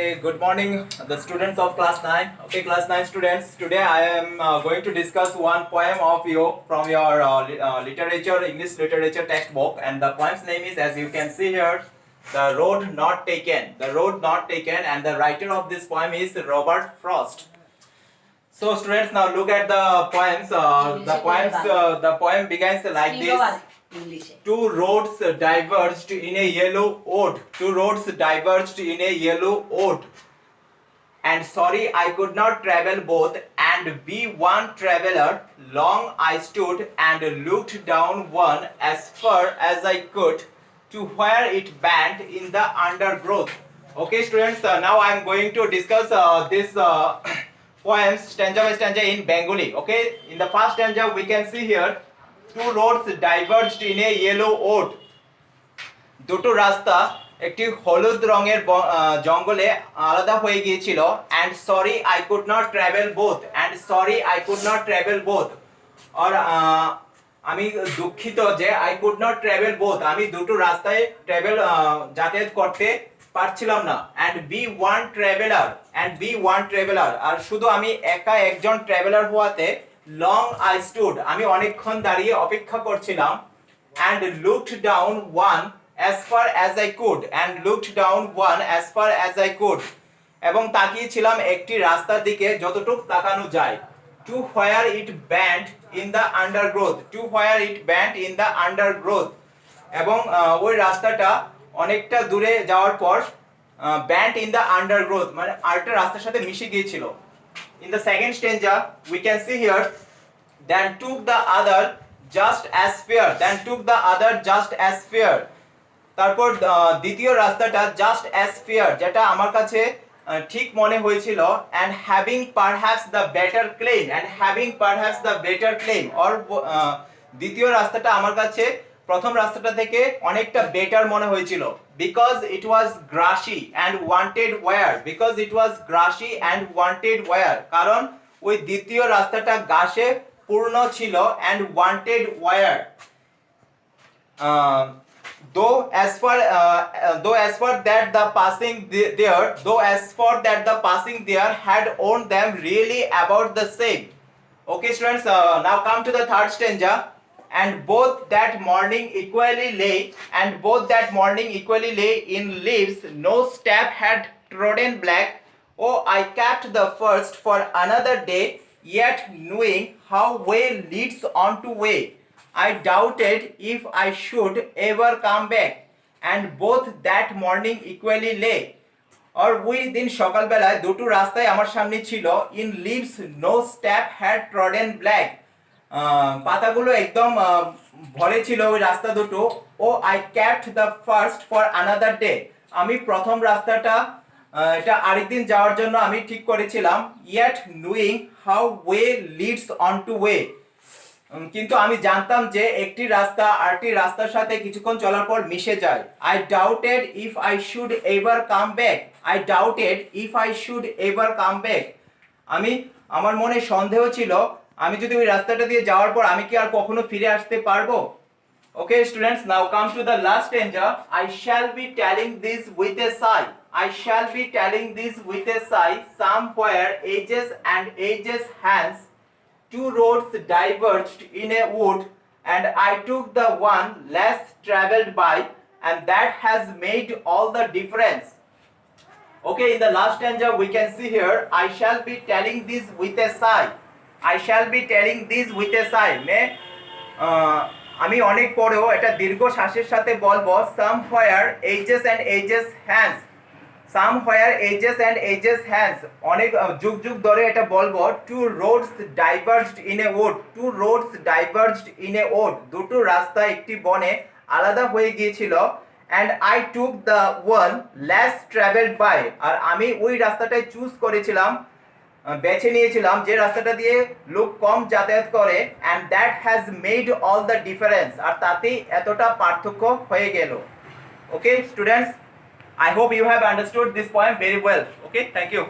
Okay, good morning, the students of class 9. Okay, class 9 students. Today I am going to discuss one poem of you from your literature, English literature textbook, and the poem's name is, as you can see here, The Road Not Taken. The Road Not Taken, and the writer of this poem is Robert Frost. So, students, now look at the poems. The poem begins like this. Two roads diverged in a yellow ode. Two roads diverged in a yellow ode. And sorry I could not travel both and be one traveler. Long I stood and looked down one as far as I could to where it bent in the undergrowth. Okay, students, now I am going to discuss this poem stanza by stanza in Bengali. Okay, in the first stanza we can see here, two roads diverged in a yellow wood. দুটো রাস্তা একটি হলুদ রঙের জঙ্গলে আলাদা হয়ে গিয়েছিল and sorry I could not travel both and sorry I could not travel both और আমি দুঃখিত যে I could not travel both আমি দুটো রাস্তায় যাতায়াত করতে পারছিলাম না and be one traveler আর শুধু আমি একা একজন ট্রাভেলার হওয়াতে long I stood আমি অনেকক্ষণ দাঁড়িয়ে অপেক্ষা করছিলাম and looked down one as far as I could এবং তাকিয়েছিলাম একটি রাস্তার দিকে যতটুকু তাকানো যায় to where it bent in the undergrowth এবং ওই রাস্তাটা অনেকটা দূরে যাওয়ার পর bent in the undergrowth মানে আরেকটা রাস্তার সাথে মিশে গিয়েছিল. In the second stanza we can see here, then took the other just as fair তারপর দ্বিতীয় রাস্তাটা just as fair যেটা আমার কাছে ঠিক মনে হয়েছিল and having perhaps the better claim or দ্বিতীয় রাস্তাটা আমার কাছে প্রথম রাস্তাটা থেকে অনেকটা বেটার মনে হয়েছিল because it was grassy and wanted wear কারণ ওই দ্বিতীয় রাস্তাটা ঘাসে পূর্ণ ছিল and wanted wear. Though as for that the passing there had owned them really about the same. Okay, students, now come to the third stanza. And both that morning equally lay in leaves, no step had trodden black. Oh, I kept the first for another day, yet knowing how way leads on to way, I doubted if I should ever come back. And both that morning equally lay. Or ওই দিন সকালবেলায় দুটো রাস্তায় আমার সামনে ছিল in leaves no step had trodden black. পাতাগুলো একদম ভরে ছিল ওই রাস্তা দুটো. Oh, I kept the first for another day. আমি প্রথম রাস্তাটা এটা আরেকদিন যাওয়ার জন্য আমি ঠিক করেছিলাম yet knowing how way leads on to way. কিন্তু আমি জানতাম যে একটি রাস্তা আরেকটি রাস্তার সাথে কিছুক্ষণ চলার পর মিশে যায়. I doubted if I should ever come back. আমার মনে সন্দেহ ছিল আমি যদি ওই রাস্তাটা দিয়ে যাওয়ার পর আমি কি আর কখনো ফিরে আসতে পারবো. Okay, students, now come to the last stanza. I shall be telling this with a sigh. Somewhere ages hence, two roads diverged in a wood, and I took the one less traveled by, and that has made all the difference. Okay, in the last stanza we can see here, I shall be telling this with a sigh. আমি অনেক পরেও এটা দীর্ঘ শ্বাসের সাথে বলবো somewhere ages and অনেক যুগ যুগ ধরে এটা বলবো two roads diverged in a wood দুটো রাস্তা একটি বনে আলাদা হয়ে গিয়েছিল and I took the one less traveled by আর আমি ওই রাস্তাটাই চুজ করেছিলাম বেছে নিয়েছিলাম যে রাস্তাটা দিয়ে লোক কম যাতায়াত করে and that has made all the difference আর তাতেই এতটা পার্থক্য হয়ে গেল. Okay, students, I hope you have understood this poem very well. Okay, thank you.